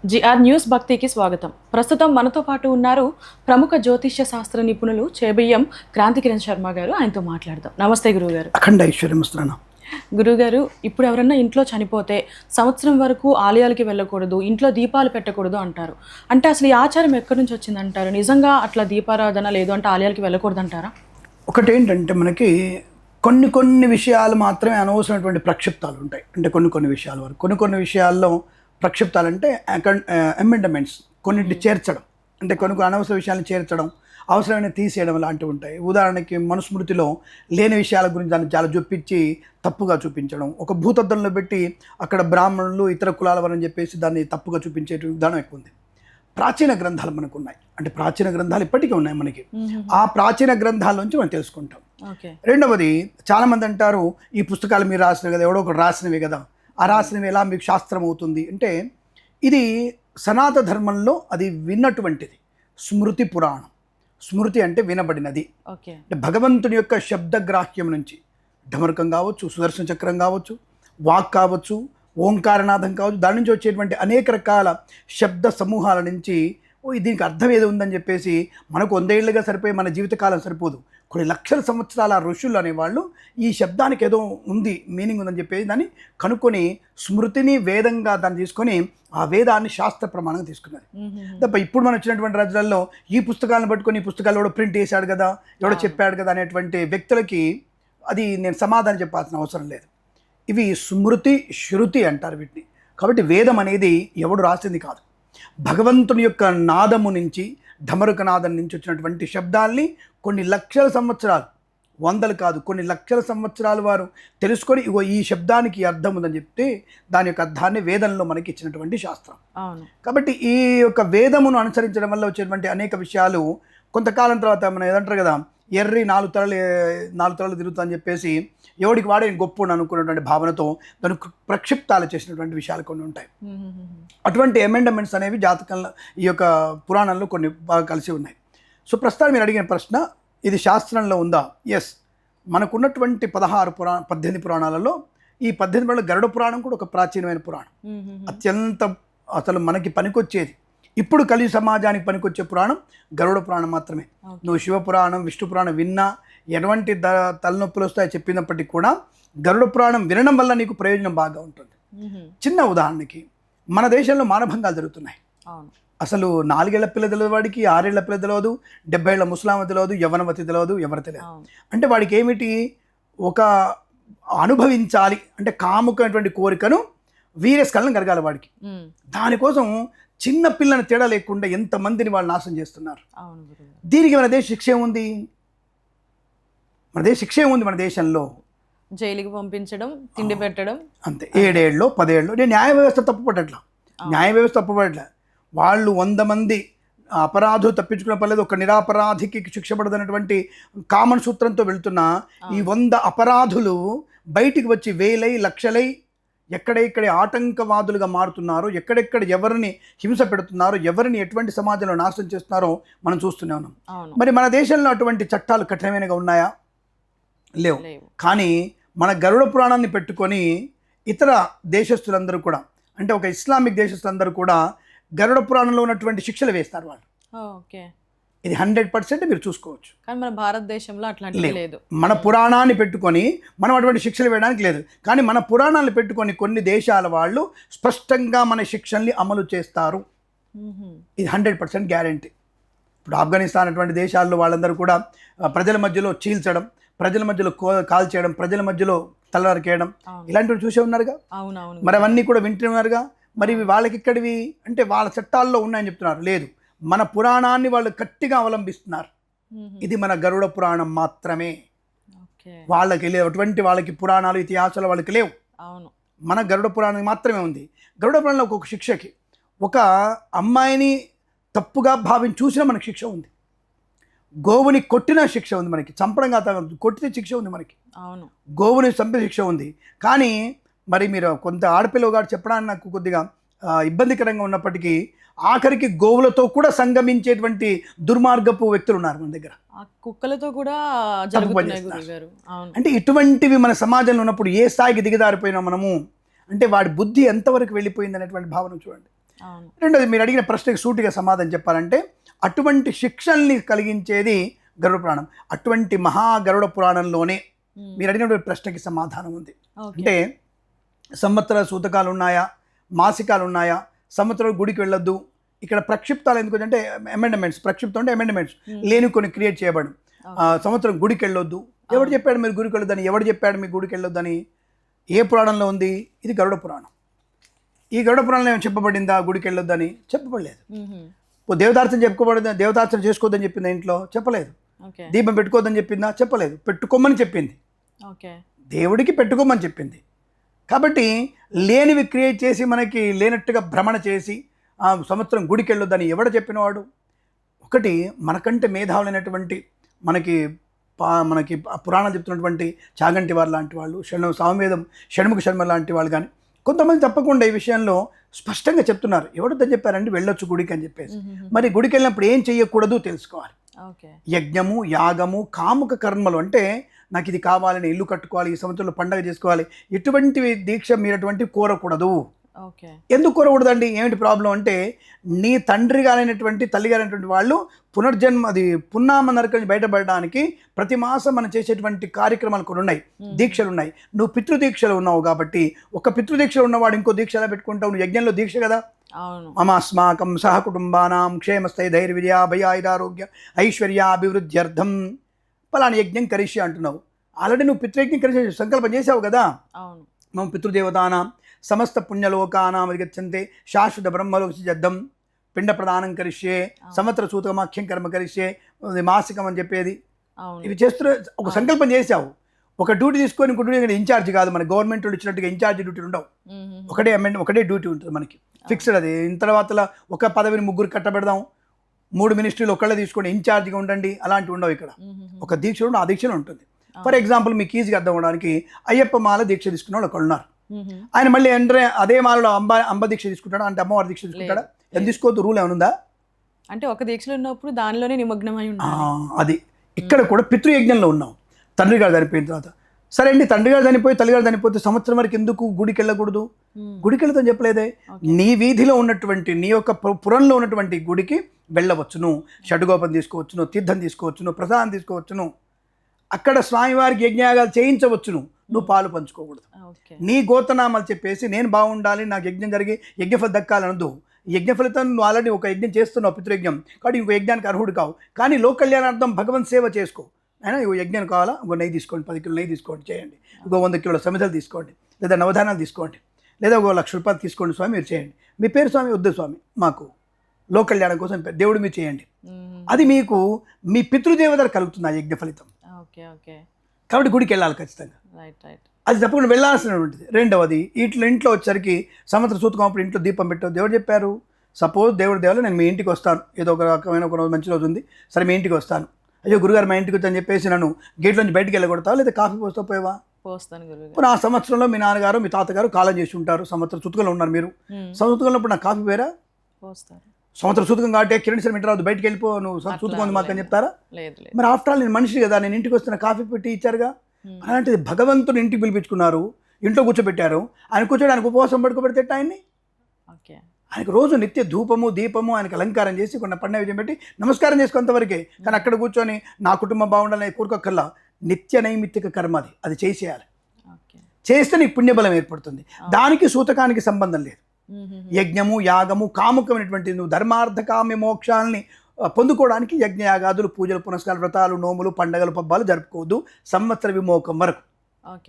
GR news భక్తికి స్వాగతం. ప్రస్తుతం మనతో పాటు ఉన్నారు ప్రముఖ జ్యోతిష్య శాస్త్ర నిపుణులు చేబియ్యం క్రాంతికిరణ్ శర్మ గారు. ఆయనతో మాట్లాడదాం. నమస్తే గురువుగారు. అఖండ ఐశ్వర్యముస్తున్నాను. గురువుగారు, ఇప్పుడు ఎవరన్నా ఇంట్లో చనిపోతే సంవత్సరం వరకు ఆలయాలకి వెళ్ళకూడదు, ఇంట్లో దీపాలు పెట్టకూడదు అంటారు. అంటే అసలు ఈ ఆచారం ఎక్కడి నుంచి వచ్చిందంటారు? నిజంగా అట్లా దీపారాధన లేదు అంటే ఆలయాలకి వెళ్ళకూడదు అంటారా? ఒకటి ఏంటంటే మనకి కొన్ని విషయాలు మాత్రమే అనవసరమైనటువంటి ప్రక్షిప్తాలు ఉంటాయి. అంటే కొన్ని విషయాల వరకు కొన్ని విషయాల్లో ప్రక్షిప్తాలు అంటే అమెండమెంట్స్ కొన్నింటి చేర్చడం, అంటే కొన్ని అనవసర విషయాలను చేర్చడం, అవసరమైన తీసేయడం లాంటివి ఉంటాయి. ఉదాహరణకి మనుస్మృతిలో లేని విషయాల గురించి దాన్ని చాలా చూపించి తప్పుగా చూపించడం, ఒక భూతద్దంలో పెట్టి అక్కడ బ్రాహ్మణులు ఇతర కులాల వారని చెప్పేసి దాన్ని తప్పుగా చూపించే విధానం ఎక్కువ ఉంది. ప్రాచీన గ్రంథాలు మనకు ఉన్నాయి, అంటే ప్రాచీన గ్రంథాలు ఇప్పటికీ ఉన్నాయి మనకి. ఆ ప్రాచీన గ్రంథాల నుంచి మనం తెలుసుకుంటాం. రెండవది, చాలామంది అంటారు ఈ పుస్తకాలు మీరు రాసినవి కదా, ఎవడో ఒకటి రాసినవి కదా, ఆ రాసినవి ఎలా మీకు శాస్త్రం అవుతుంది అంటే, ఇది సనాతన ధర్మంలో అది విన్నటువంటిది స్మృతి పురాణం. స్మృతి అంటే వినబడినది. అంటే భగవంతుని యొక్క శబ్దగ్రాహ్యం నుంచి ఢమరకం కావచ్చు, సుదర్శన చక్రం కావచ్చు, వాక్ కావచ్చు, ఓంకారనాథం కావచ్చు, దాని నుంచి వచ్చేటువంటి అనేక రకాల శబ్ద సమూహాల నుంచి దీనికి అర్థం ఏదో ఉందని చెప్పేసి మనకు 100 ఏళ్ళుగా సరిపోయి మన జీవితకాలం సరిపోదు, కొన్ని లక్షల సంవత్సరాల ఋషులు అనేవాళ్ళు ఈ శబ్దానికి ఏదో ఉంది, మీనింగ్ ఉందని చెప్పేసి దాన్ని కనుక్కొని స్మృతిని వేదంగా దాన్ని తీసుకొని ఆ వేదాన్ని శాస్త్ర ప్రమాణంగా తీసుకున్నది తప్ప ఇప్పుడు మనం వచ్చినటువంటి రోజులలో ఈ పుస్తకాలను పట్టుకొని ఈ పుస్తకాలు ఎవడో ప్రింట్ చేశాడు కదా, ఎవడో చెప్పాడు కదా అనేటువంటి వ్యక్తులకి అది నేను సమాధానం చెప్పాల్సిన అవసరం లేదు. ఇవి స్మృతి శృతి అంటారు వీటిని. కాబట్టి వేదం అనేది ఎవడు రాసింది కాదు, భగవంతుని యొక్క నాదము నుంచి, ఢమరుక నాదం నుంచి వచ్చినటువంటి శబ్దాల్ని కొన్ని లక్షల సంవత్సరాలు, వందలు కాదు కొన్ని లక్షల సంవత్సరాలు వారు తెలుసుకొని ఇగో ఈ శబ్దానికి అర్థం ఉందని చెప్తే దాని యొక్క అర్థాన్ని వేదంలో మనకి ఇచ్చినటువంటి శాస్త్రం. కాబట్టి ఈ యొక్క వేదమును అనుసరించడం వల్ల వచ్చేటువంటి అనేక విషయాలు కొంతకాలం తర్వాత మనం ఏదంటారు కదా, ఎర్రి 4 తలలు తిరుగుతా అని చెప్పేసి ఎవడికి వాడే గొప్ప అనుకున్నటువంటి భావనతో దానికి ప్రక్షిప్తాలు చేసినటువంటి విషయాలు కొన్ని ఉంటాయి. అటువంటి అమెండమెంట్స్ అనేవి జాతకంలో ఈ యొక్క పురాణంలో కొన్ని బాగా కలిసి ఉన్నాయి. సో ప్రస్తుతం మీరు అడిగిన ప్రశ్న, ఇది శాస్త్రంలో ఉందా? ఎస్, మనకున్నటువంటి 18 పురాణాలలో ఈ 18 పురాణాలు గరుడ పురాణం కూడా ఒక ప్రాచీనమైన పురాణం. అత్యంత అసలు మనకి పనికొచ్చేది, ఇప్పుడు కలిసి సమాజానికి పనికొచ్చే పురాణం గరుడ పురాణం మాత్రమే. నువ్వు శివపురాణం, విష్ణు పురాణం విన్నా ఎటువంటి తలనొప్పులు వస్తాయో చెప్పినప్పటికీ కూడా గరుడ పురాణం వినడం వల్ల నీకు ప్రయోజనం బాగా ఉంటుంది. చిన్న ఉదాహరణకి, మన దేశంలో మానభంగాలు జరుగుతున్నాయి. అసలు 4 ఏళ్ల పిల్ల తెలియదు వాడికి, 6 ఏళ్ల పిల్ల తెలియదు, 70 ఏళ్ల ముసలామ తెలియదు, యవ్వనవతి తెలియదు, ఎవరు తెలియదు. అంటే వాడికి ఏమిటి, ఒక అనుభవించాలి అంటే కాముకమైనటువంటి కోరికను వీరస్కలను కలగాలి వాడికి. దానికోసం చిన్న పిల్లని తేడా లేకుండా ఎంతమందిని వాళ్ళు నాశనం చేస్తున్నారు. దీనికి మన దేశ శిక్ష ఏముంది? మన దేశంలో జైలుకి పంపించడం, తిండి పెట్టడం, అంతే. 7 ఏళ్ళు 10 ఏళ్ళు. నేను న్యాయ వ్యవస్థ తప్పుపడట్లా. వాళ్ళు 100 మంది అపరాధులు తప్పించుకునే పర్లేదు, ఒక నిరాపరాధికి శిక్ష పడదన్నటువంటి కామన్ సూత్రంతో వెళ్తున్నా ఈ 100 అపరాధులు బయటికి వచ్చి వేలై లక్షలై ఎక్కడెక్కడ ఆటంకవాదులుగా మారుతున్నారు, ఎక్కడెక్కడ ఎవరిని హింస పెడుతున్నారు, ఎవరిని ఎటువంటి సమాజంలో నాశనం చేస్తున్నారో మనం చూస్తూనే ఉన్నాం. మరి మన దేశంలో అటువంటి చట్టాలు కఠినమైనగా ఉన్నాయా? లేవు. కానీ మన గరుడ పురాణాన్ని పెట్టుకొని ఇతర దేశస్తులందరూ కూడా, అంటే ఒక ఇస్లామిక్ దేశస్తులందరూ కూడా గరుడ పురాణంలో ఉన్నటువంటి శిక్షలు వేస్తారు వాళ్ళు. ఇది 100% మీరు చూసుకోవచ్చు. కానీ మన భారతదేశంలో అట్లాంటివి లేదు. మన పురాణాన్ని పెట్టుకొని మనం అటువంటి శిక్షలు వేయడానికి లేదు. కానీ మన పురాణాలను పెట్టుకొని కొన్ని దేశాల వాళ్ళు స్పష్టంగా మన శిక్షల్ని అమలు చేస్తారు. ఇది 100% గ్యారంటీ. ఇప్పుడు ఆఫ్ఘనిస్తాన్ అటువంటి దేశాల్లో వాళ్ళందరూ కూడా ప్రజల మధ్యలో చీల్చడం, ప్రజల మధ్యలో కాల్చేయడం, ప్రజల మధ్యలో తలనరికేయడం, ఇలాంటివి చూసే ఉన్నారుగా. మరి అవన్నీ కూడా వింటున్నారుగా. మరి వాళ్ళకి ఇక్కడివి అంటే వాళ్ళ చట్టాల్లో ఉన్నాయని చెప్తున్నారు. లేదు, మన పురాణాన్ని వాళ్ళు గట్టిగా అవలంబిస్తున్నారు. ఇది మన గరుడ పురాణం మాత్రమే. వాళ్ళకి లేవు, అటువంటి వాళ్ళకి పురాణాలు ఇతిహాసాలు వాళ్ళకి లేవు. మన గరుడ పురాణం మాత్రమే ఉంది. గరుడ పురాణంలో ఒక్కొక్క శిక్షకి, ఒక అమ్మాయిని తప్పుగా భావించి చూసినా మనకి శిక్ష ఉంది, గోవుని కొట్టిన శిక్ష ఉంది మనకి, చంపడం కాదు కొట్టిన శిక్ష ఉంది మనకి, గోవుని చంపే శిక్ష ఉంది. కానీ మరి మీరు కొంత ఆడపిల్లగాడు చెప్పడానికి నాకు కొద్దిగా ఇబ్బందికరంగా ఉన్నప్పటికీ ఆఖరికి గోవులతో కూడా సంగమించేటువంటి దుర్మార్గపు వ్యక్తులు ఉన్నారు మన దగ్గర. కుక్కలతో కూడా అంటే ఇటువంటివి మన సమాజంలో ఉన్నప్పుడు ఏ స్థాయికి దిగదారిపోయినా మనము, అంటే వాడి బుద్ధి ఎంతవరకు వెళ్ళిపోయింది అనేటువంటి భావన చూడండి. అవును. రెండోది మీరు అడిగిన ప్రశ్నకి సూటిగా సమాధానం చెప్పాలంటే అటువంటి శిక్షల్ని కలిగించేది గరుడ పురాణం. అటువంటి గరుడ పురాణంలోనే మీరు అడిగినటువంటి ప్రశ్నకి సమాధానం ఉంది. అంటే సంవత్సర సూతకాలు ఉన్నాయా, మాసికాలు ఉన్నాయా, సంవత్సరం గుడికి వెళ్ళొద్దు. ఇక్కడ ప్రక్షిప్తాలు ఎందుకు అంటే అమెండ్మెంట్స్, ప్రక్షిప్తం అంటే అమెండ్మెంట్స్ లేని కొన్ని క్రియేట్ చేయబడు. సంవత్సరం గుడికి వెళ్ళొద్దు. ఎవడు చెప్పాడు మీరు గుడికి వెళ్ళొద్దని? ఎవడు చెప్పాడు మీకు గుడికి వెళ్ళొద్దని? ఏ పురాణంలో ఉంది? ఇది గరుడ పురాణం. ఈ గరుడ పురాణంలో ఏమైనా చెప్పబడిందా గుడికి వెళ్ళొద్దని? చెప్పబడలేదు. దేవతార్చన చెప్పుకోబడిందా? దేవతార్చన చేసుకోవద్దని చెప్పిందా ఇంట్లో? చెప్పలేదు. దీపం పెట్టుకోవద్దని చెప్పిందా? చెప్పలేదు. పెట్టుకోమని చెప్పింది. దేవుడికి పెట్టుకోమని చెప్పింది. కాబట్టి లేనివి క్రియేట్ చేసి మనకి లేనట్టుగా భ్రమణ చేసి సంవత్సరం గుడికి వెళ్ళొద్దని ఎవడు చెప్పినవాడు? ఒకటి మనకంటే మేధావులైనటువంటి మనకి పురాణం చెప్తున్నటువంటి చాగంటి వారు లాంటి వాళ్ళు, సామవేదం షణ్ముఖ శర్మ లాంటి వాళ్ళు కానీ కొంతమంది తప్పకుండా ఈ విషయంలో స్పష్టంగా చెప్తున్నారు. ఎవరితో చెప్పారంటే వెళ్ళొచ్చు గుడికి అని చెప్పేసి. మరి గుడికి వెళ్ళినప్పుడు ఏం చెయ్యకూడదు తెలుసుకోవాలి. యజ్ఞము, యాగము, కాముక కర్మలు అంటే నాకు ఇది కావాలని, ఇల్లు కట్టుకోవాలి, ఈ సంవత్సరంలో పండగ చేసుకోవాలి, ఎటువంటి దీక్ష మీరు అటువంటివి కోరకూడదు. ఎందుకు కోరకూడదండి? ఏమిటి ప్రాబ్లం అంటే నీ తండ్రి గారైనటువంటి తల్లి గారైనటువంటి వాళ్ళు అది పున్నామ నరకం బయటపడడానికి ప్రతి మాసం మనం చేసేటువంటి కార్యక్రమాలు కొన్ని ఉన్నాయి, దీక్షలు ఉన్నాయి. నువ్వు పితృదీక్షలు ఉన్నావు కాబట్టి ఒక పితృదీక్షలు ఉన్నవాడు ఇంకో దీక్ష ఎలా పెట్టుకుంటావు? నువ్వు యజ్ఞంలో దీక్ష కదా. మమ అస్మాకం సహ కుటుంబానాం క్షేమస్థై ధైర్య భయాయురారోగ్య ఐశ్వర్యాభివృద్ధ్యర్థం పలాని యజ్ఞం కరిష్య అంటున్నావు. ఆల్రెడీ నువ్వు పితృయజ్ఞం కరిష్య సంకల్పం చేసావు కదా. మమ పితృదేవతానాం సమస్త పుణ్యలోకానాం అధిగచ్చంతే శాశ్వత బ్రహ్మలోకసిద్ధం పిండ ప్రదానం కరిష్యే సంవత్సర సూతకమాఖ్యం కర్మ కరిష్యే మాసికం అని చెప్పేది. ఇవి చేస్తూ ఒక సంకల్పం చేసావు. ఒక డ్యూటీ తీసుకొని ఇంకో డ్యూటీ ఇన్ఛార్జ్ కాదు. మన గవర్నమెంట్ ఇచ్చినట్టుగా ఇన్ఛార్జ్ డ్యూటీలు ఉండవు. ఒకటే డ్యూటీ ఉంటుంది మనకి ఫిక్స్డ్. అది ఇంత తర్వాత ఒక పదవిని ముగ్గురు కట్టబెడదాం, 3 మినిస్ట్రీలు ఒకళ్ళే తీసుకోండి, ఇన్ఛార్జ్గా ఉండండి, అలాంటివి ఉండవు ఇక్కడ. ఒక దీక్ష ఉండి ఆ దీక్షలో ఉంటుంది. ఫర్ ఎగ్జాంపుల్ మీకు ఈజీగా అర్థం అవడానికి అయ్యప్ప మాల దీక్ష తీసుకున్న వాళ్ళు ఒకళ్ళు ఉన్నారు. ఆయన మళ్ళీ అదే మాలలో అంబ దీక్ష తీసుకుంటాడా అంటే అమ్మవారి దీక్ష తీసుకుంటాడా? ఎంత తీసుకోవద్దు? రూల్ ఏమైనా ఉందా? అంటే ఒక దీక్షలో ఉన్నప్పుడు దానిలోనే నిమగ్నమై ఉండాలి. అది ఇక్కడ కూడా పితృయజ్ఞంలో ఉన్నాం. తండ్రి గారు చనిపోయిన తర్వాత సరే అండి, తండ్రి గారు చనిపోయి తల్లి గారు చనిపోతే సంవత్సరం వరకు ఎందుకు గుడికి వెళ్ళకూడదు? గుడికి వెళ్తాను చెప్పలేదే. నీ వీధిలో ఉన్నటువంటి నీ యొక్క పురంలో ఉన్నటువంటి గుడికి వెళ్ళవచ్చును, షడ్గోపం తీసుకోవచ్చును, తీర్థం తీసుకోవచ్చును, ప్రసాదం తీసుకోవచ్చును, అక్కడ స్వామివారికి యజ్ఞయాగాలు చేయించవచ్చును. నువ్వు పాలు పంచుకోకూడదు. నీ గోతనామాలు చెప్పేసి నేను బాగుండాలి, నాకు యజ్ఞం జరిగి యజ్ఞఫలం దక్కాలనదు. యజ్ఞ ఫలితం నువ్వు ఆల్రెడీ ఒక యజ్ఞం చేస్తున్నావు, పితృయజ్ఞం, కాబట్టి ఇంకో యజ్ఞానికి అర్హుడు కావు. కానీ లోక కళ్యాణార్థం భగవంత్ సేవ చేసుకో. అయినా ఇంకో యజ్ఞం కావాలా, ఇంకో నెయ్యి తీసుకోండి, 10 కిలో నెయ్యి తీసుకోండి, చేయండి. ఇంకో 100 కిలోల సమిధలు తీసుకోండి, లేదా నవధానాలు తీసుకోండి, లేదా ఒక 1,00,000 రూపాయలు తీసుకోండి స్వామి, మీరు చేయండి. మీ పేరు స్వామి వద్దు స్వామి, మాకు లోక కళ్యాణం కోసం దేవుడు మీరు చేయండి. అది మీకు మీ పితృదేవతలు కలుగుతుంది ఆ యజ్ఞ ఫలితం. కాబట్టి గుడికి వెళ్ళాలి ఖచ్చితంగా. అది తప్పకుండా వెళ్ళాల్సినటువంటిది. రెండవది ఇంట్లో వచ్చేసరికి సంవత్సర సూతకం అప్పుడు ఇంట్లో దీపం పెట్టవు. దేవుడు చెప్పారు, సపోజ్ దేవుడు దేవాలో నేను మీ ఇంటికి వస్తాను, ఏదో ఒక రకమైన ఒక రోజు మంచి రోజు ఉంది, సరే మీ ఇంటికి వస్తాను. అయ్యో గురుగారు మా ఇంటికి వచ్చని చెప్పేసి నన్ను గేట్లో నుంచి బయటికి వెళ్ళగొడతావా, లేదా కాఫీ పోస్తా పోయావా? పోస్తాను గురుగారు. ఇప్పుడు ఆ సంవత్సరంలో మీ నాన్నగారు మీ తాతగారు కాలం చేసి ఉంటారు, సంవత్సర సూతకంలో ఉన్నారు మీరు. సంవత్సరంలో ఇప్పుడు నాకు కాఫీ పోయారా? పోస్తారు. సంవత్సర సూతకం కాబట్టి కిరణ్ సార్ ఇంటర్ బయటికి వెళ్ళిపో, నువ్వు సూతకం ఉంది మాకు అని చెప్తారా? మరి ఆఫ్టర్ ఆల్ నేను మనిషి కదా, నేను ఇంటికి వస్తున్న కాఫీ పెట్టి ఇచ్చారుగా. అలాంటిది భగవంతుని ఇంటికి పిలిపించుకున్నారు, ఇంట్లో కూర్చోబెట్టారు. ఆయన కూర్చోడానికి ఉపవాసం పడుకోబెడితే ఆయన్ని ఆయనకు రోజు నిత్య ధూపము దీపము ఆయనకు అలంకారం చేసి కొన్ని పండుగ విజయం పెట్టి నమస్కారం చేసుకున్నంతవరకే. కానీ అక్కడ కూర్చొని నా కుటుంబం బాగుండాలని కోరుకోకల్లా నిత్య నైమిత్తిక కర్మ అది చేసేయాలి. చేస్తే నీకు పుణ్యబలం ఏర్పడుతుంది. దానికి సూతకానికి సంబంధం లేదు. యజ్ఞము యాగము కాముకమైనటువంటి నువ్వు ధర్మార్థ కామ్య మోక్షాలని పొందుకోవడానికి యజ్ఞయాగాదులు పూజలు పునస్కారాలు వ్రతాలు నోములు పండగలు పబ్బాలు జరుపుకోవద్దు సంవత్సర విమోకం వరకు.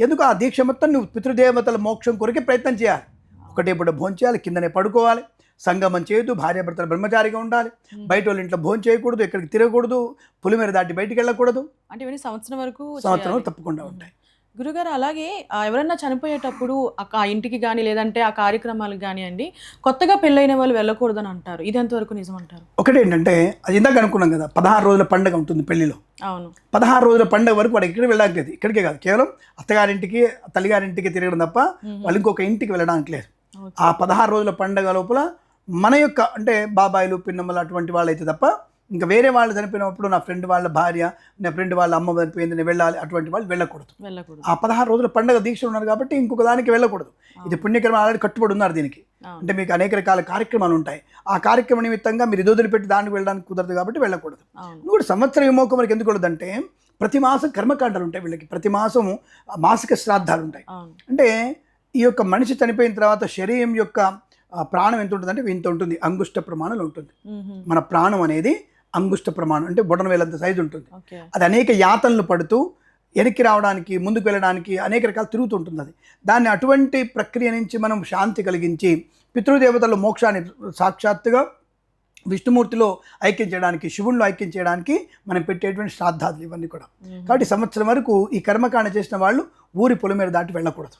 ఎందుకు ఆ దీక్ష మొత్తం నువ్వు పితృదేవతల మోక్షం కొరకే ప్రయత్నం చేయాలి. ఒకటే పూట భోజనం చేయాలి, కిందనే పడుకోవాలి, సంగమం చేయొద్దు, భార్యాభర్తలు బ్రహ్మచారిగా ఉండాలి, బయట వాళ్ళ ఇంట్లో భోజనం చేయకూడదు, ఎక్కడికి తిరగకూడదు, పులిమేర దాటి బయటికి వెళ్ళకూడదు. అంటే ఇవన్నీ సంవత్సరం వరకు తప్పకుండా ఉంటాయి. గురుగారు అలాగే ఎవరన్నా చనిపోయేటప్పుడు ఆ ఇంటికి కానీ లేదంటే ఆ కార్యక్రమాలకు కానివ్వండి కొత్తగా పెళ్ళైన వాళ్ళు వెళ్ళకూడదని అంటారు. ఇది ఎంతవరకు నిజం అంటారు? ఒకటి ఏంటంటే అది ఇందాక అనుకున్నాం కదా, 16 రోజుల పండుగ ఉంటుంది పెళ్లిలో. అవును, 16 రోజుల పండుగ వరకు వాడు ఎక్కడికి వెళ్ళడానికి లేదు. ఇక్కడికే కాదు, కేవలం అత్తగారింటికి తల్లిగారింటికి తిరగడం తప్ప వాళ్ళు ఇంకొక ఇంటికి వెళ్ళడానికి లేదు. ఆ 16 రోజుల పండుగ లోపల మన యొక్క అంటే బాబాయిలు పిన్నమ్మలు అటువంటి వాళ్ళైతే తప్ప ఇంకా వేరే వాళ్ళు చనిపోయినప్పుడు నా ఫ్రెండ్ వాళ్ళ భార్య, నా ఫ్రెండ్ వాళ్ళ అమ్మ చనిపోయింది నేను వెళ్ళాలి, అటువంటి వాళ్ళు వెళ్ళకూడదు. ఆ 16 రోజుల పండుగ దీక్ష ఉన్నారు కాబట్టి ఇంకొక దానికి వెళ్ళకూడదు. ఇది పుణ్యకర్మ ఆల్రెడీ కట్టుబడి ఉన్నారు దీనికి. అంటే మీకు అనేక రకాల కార్యక్రమాలు ఉంటాయి. ఆ కార్యక్రమ నిమిత్తంగా మీరు ఇది వదిలిపెట్టి దానికి వెళ్ళడానికి కుదరదు కాబట్టి వెళ్ళకూడదు. ఇంకోటి సంవత్సర విమోకం మనకి ఎందుకు ఉండదంటే ప్రతి మాసం కర్మకాండాలు ఉంటాయి వీళ్ళకి, ప్రతి మాసము మాసిక శ్రాద్ధాలు ఉంటాయి. అంటే ఈ యొక్క మనిషి చనిపోయిన తర్వాత శరీరం యొక్క ప్రాణం ఎంత ఉంటుందంటే ఇంత ఉంటుంది, అంగుష్ట ప్రమాణంలో ఉంటుంది. మన ప్రాణం అనేది అంగుష్ట ప్రమాణం అంటే బొటన వేలంత సైజు ఉంటుంది. అది అనేక యాతనలు పడుతూ వెనక్కి రావడానికి ముందుకు వెళ్ళడానికి అనేక రకాలు తిరుగుతుంటుంది. అది దాన్ని అటువంటి ప్రక్రియ నుంచి మనం శాంతి కలిగించి పితృదేవతల మోక్షాన్ని సాక్షాత్తుగా విష్ణుమూర్తిలో ఐక్యం చేయడానికి, శివుల్లో ఐక్యం చేయడానికి మనం పెట్టేటువంటి శ్రాద్ధాదులు ఇవన్నీ కూడా. కాబట్టి సంవత్సరం వరకు ఈ కర్మకాండ చేసిన వాళ్ళు ఊరి పొలం మీద దాటి వెళ్ళకూడదు.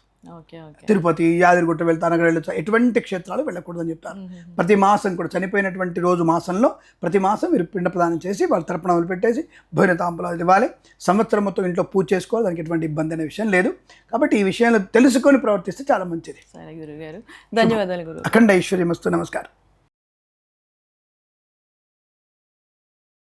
తిరుపతి, యాదగిరిగుట్ట వెళ్తాను, అక్కడ వెళ్ళొచ్చు, ఎటువంటి క్షేత్రాలు వెళ్ళకూడదు అని చెప్తారు. ప్రతి మాసం కూడా చనిపోయినటువంటి రోజు మాసంలో ప్రతి మాసం మీరు పిండ ప్రదానం చేసి వాళ్ళు తర్పణాలు పెట్టేసి భోజన తాంబూలాలు ఇవ్వాలి. సంవత్సరం మొత్తం ఇంట్లో పూజ చేసుకోవాలి, దానికి ఎటువంటి ఇబ్బంది అనే విషయం లేదు. కాబట్టి ఈ విషయంలో తెలుసుకొని ప్రవర్తిస్తే చాలా మంచిది. ధన్యవాదాలు గురు. అఖండ ఐశ్వర్యమస్తు. నమస్కారం.